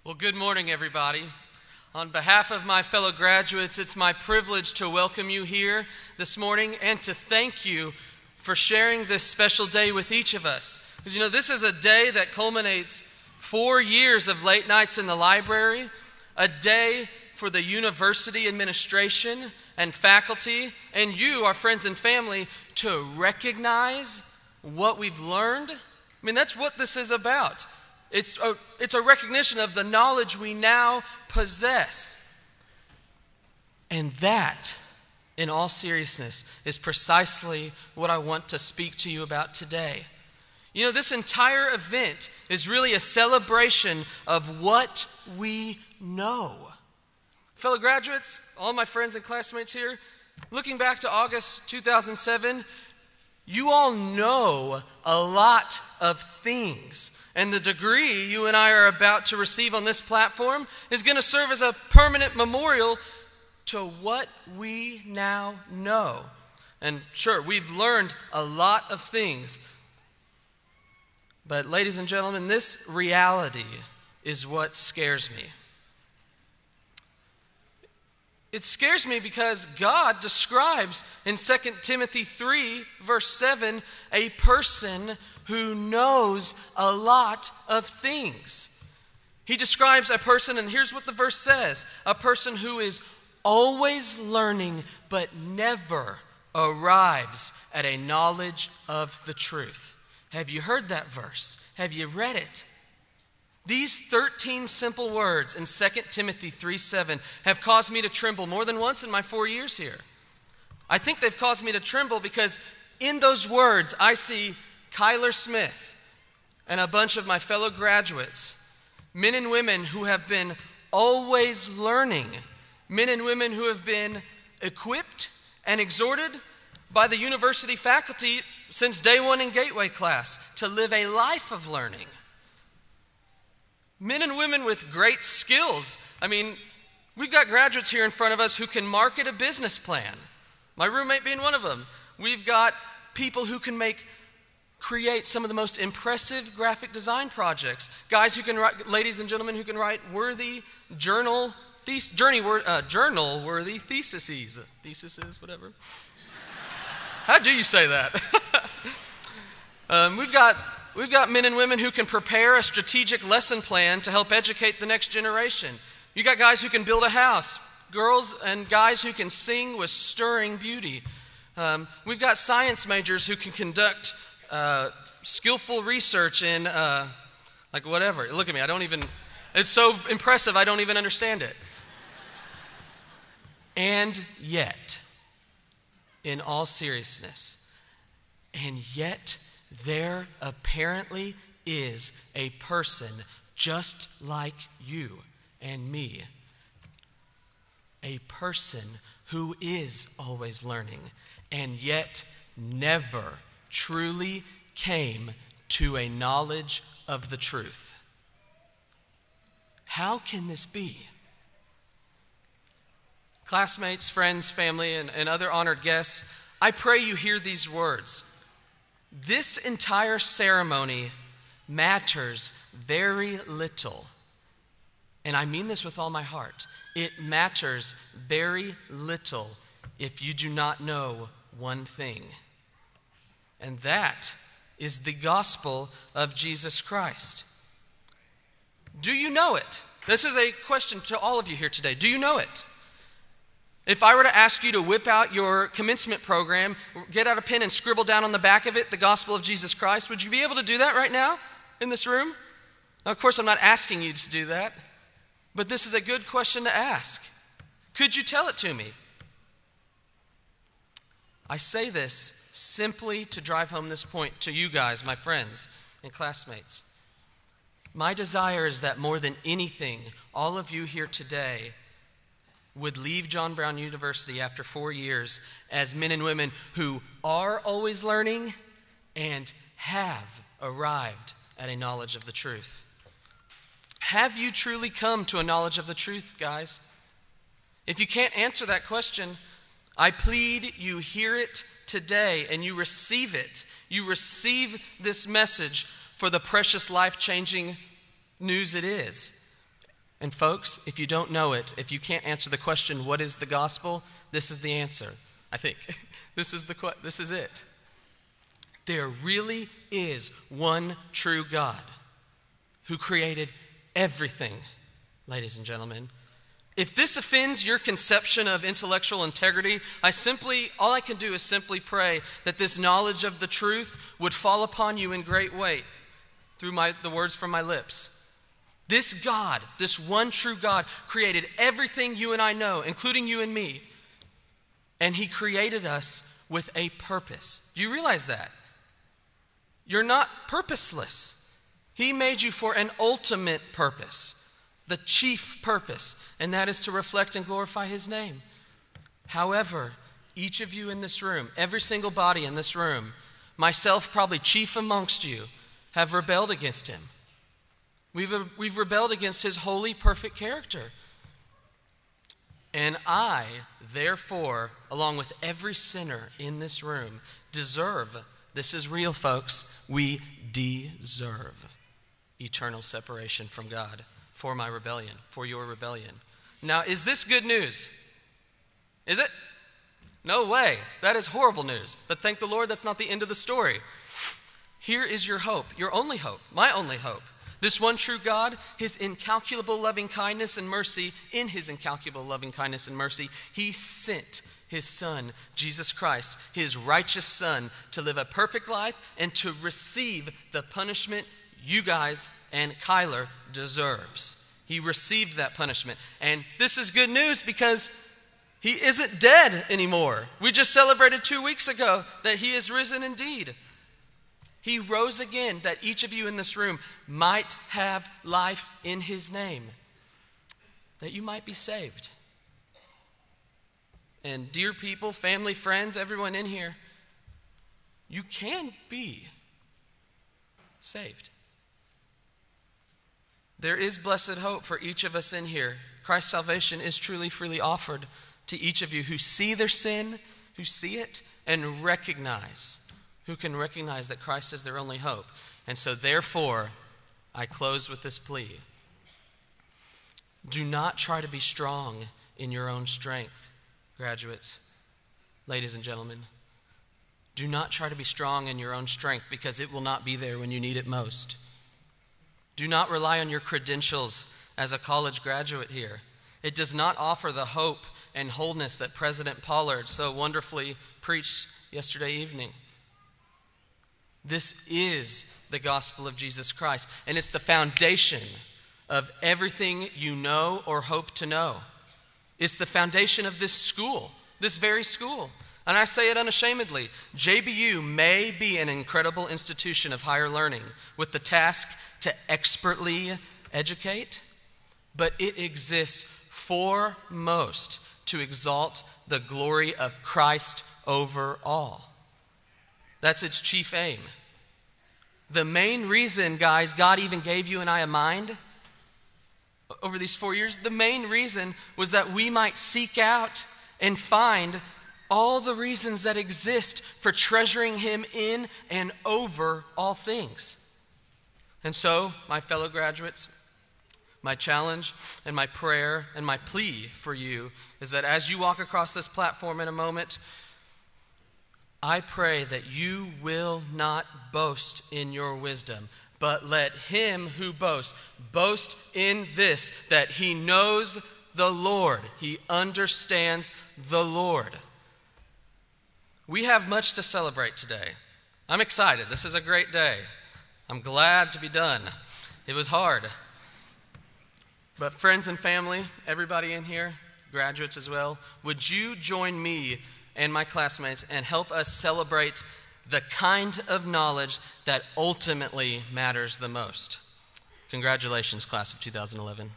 Well, good morning, everybody. On behalf of my fellow graduates, it's my privilege to welcome you here this morning and to thank you for sharing this special day with each of us. Because, this is a day that culminates 4 years of late nights in the library, a day for the university administration and faculty, and you, our friends and family, to recognize what we've learned. That's what this is about. It's a recognition of the knowledge we now possess. And that, in all seriousness, is precisely what I want to speak to you about today. This entire event is really a celebration of what we know. Fellow graduates, all my friends and classmates here, looking back to August 2007, you all know a lot of things. And the degree you and I are about to receive on this platform is going to serve as a permanent memorial to what we now know. And sure, we've learned a lot of things. But ladies and gentlemen, this reality is what scares me. It scares me because God describes in 2 Timothy 3, verse 7, a person who knows a lot of things. He describes a person, and here's what the verse says, a person who is always learning but never arrives at a knowledge of the truth. Have you heard that verse? Have you read it? These 13 simple words in 2 Timothy 3:7 have caused me to tremble more than once in my 4 years here. I think they've caused me to tremble because in those words I see Kyler Smith and a bunch of my fellow graduates, men and women who have been always learning, men and women who have been equipped and exhorted by the university faculty since day one in Gateway class to live a life of learning. Men and women with great skills. We've got graduates here in front of us who can market a business plan. My roommate being one of them. We've got people who can create some of the most impressive graphic design projects. Guys who can write, ladies and gentlemen, who can write worthy journal-worthy theses. Theses, whatever. How do you say that? We've got men and women who can prepare a strategic lesson plan to help educate the next generation. You got guys who can build a house, girls and guys who can sing with stirring beauty. We've got science majors who can conduct skillful research in, whatever. Look at me, it's so impressive I don't even understand it. And yet, in all seriousness, there apparently is a person just like you and me. A person who is always learning and yet never truly came to a knowledge of the truth. How can this be? Classmates, friends, family, and other honored guests, I pray you hear these words. This entire ceremony matters very little. And I mean this with all my heart. It matters very little if you do not know one thing. And that is the gospel of Jesus Christ. Do you know it? This is a question to all of you here today. Do you know it? If I were to ask you to whip out your commencement program, get out a pen and scribble down on the back of it the gospel of Jesus Christ, would you be able to do that right now in this room? Now, of course, I'm not asking you to do that, but this is a good question to ask. Could you tell it to me? I say this simply to drive home this point to you guys, my friends and classmates. My desire is that more than anything, all of you here today would leave John Brown University after 4 years as men and women who are always learning and have arrived at a knowledge of the truth. Have you truly come to a knowledge of the truth, guys? If you can't answer that question, I plead you hear it today and you receive it. You receive this message for the precious life-changing news it is. And folks, if you don't know it, if you can't answer the question, what is the gospel? This is the answer, I think. This is it. There really is one true God who created everything, ladies and gentlemen. If this offends your conception of intellectual integrity, all I can do is simply pray that this knowledge of the truth would fall upon you in great weight through the words from my lips. This God, this one true God, created everything you and I know, including you and me. And he created us with a purpose. Do you realize that? You're not purposeless. He made you for an ultimate purpose. The chief purpose, and that is to reflect and glorify his name. However, each of you in this room, every single body in this room, myself probably chief amongst you, have rebelled against him. We've rebelled against his holy, perfect character. And I, therefore, along with every sinner in this room, deserve, this is real, folks, we deserve eternal separation from God. For my rebellion, for your rebellion. Now, is this good news? Is it? No way. That is horrible news. But thank the Lord, that's not the end of the story. Here is your hope, your only hope, my only hope. This one true God, his incalculable loving kindness and mercy, in his incalculable loving kindness and mercy, he sent his Son, Jesus Christ, his righteous Son, to live a perfect life and to receive the punishment you guys and Kyler deserves. He received that punishment. And this is good news because he isn't dead anymore. We just celebrated 2 weeks ago that he is risen indeed. He rose again that each of you in this room might have life in his name, that you might be saved. And dear people, family, friends, everyone in here, you can be saved. There is blessed hope for each of us in here. Christ's salvation is truly freely offered to each of you who see their sin, who see it, and who can recognize that Christ is their only hope. And so therefore, I close with this plea. Do not try to be strong in your own strength, graduates, ladies and gentlemen. Do not try to be strong in your own strength because it will not be there when you need it most. Do not rely on your credentials as a college graduate here. It does not offer the hope and wholeness that President Pollard so wonderfully preached yesterday evening. This is the gospel of Jesus Christ, and it's the foundation of everything you know or hope to know. It's the foundation of this school, this very school. And I say it unashamedly, JBU may be an incredible institution of higher learning with the task to expertly educate, but it exists foremost to exalt the glory of Christ over all. That's its chief aim. The main reason, guys, God even gave you and I a mind over these 4 years, the main reason was that we might seek out and find all the reasons that exist for treasuring him in and over all things. And so, my fellow graduates, my challenge and my prayer and my plea for you is that as you walk across this platform in a moment, I pray that you will not boast in your wisdom, but let him who boasts boast in this, that he knows the Lord. He understands the Lord. We have much to celebrate today. I'm excited. This is a great day. I'm glad to be done. It was hard. But friends and family, everybody in here, graduates as well, would you join me and my classmates and help us celebrate the kind of knowledge that ultimately matters the most? Congratulations, class of 2011.